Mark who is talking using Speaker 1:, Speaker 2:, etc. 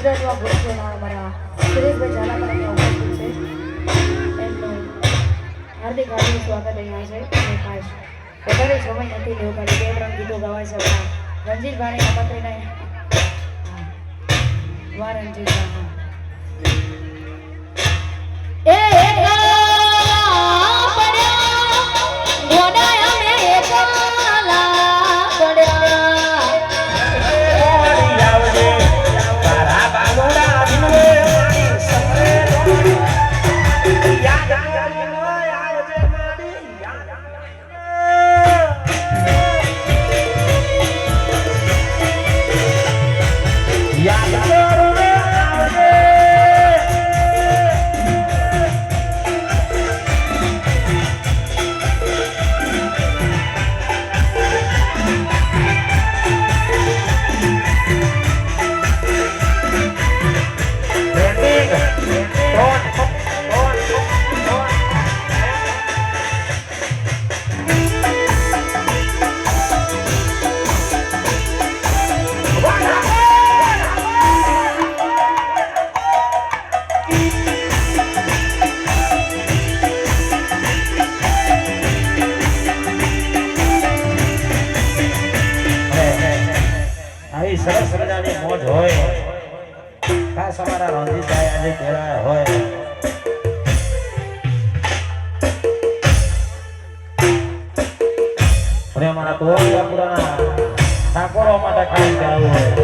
Speaker 1: ગુજરાતમાં ભૂતપૂર્વ અમારા સુરેશભાઈ ઝાલા પણ અહીંયા ઉપસ્થિત છે. એમનું હાર્દિક હાર્દિક સ્વાગત અહીંયા છે. અને ખાસ વધારે સમય નથી લેવો, ખાલી 2-3 ગીતો ગવાય છે. આપણા રણજીતભાઈ આમંત્રીને વા રણજીતભાઈ
Speaker 2: સરસ મજાની મોજ હોય. ખાસ અમારા રણજીતભાઈ આજે કહેવાય હોય અને અમારા તોરણિયા પુરાના ઠાકોરો માટે કામ કરાવવું હોય.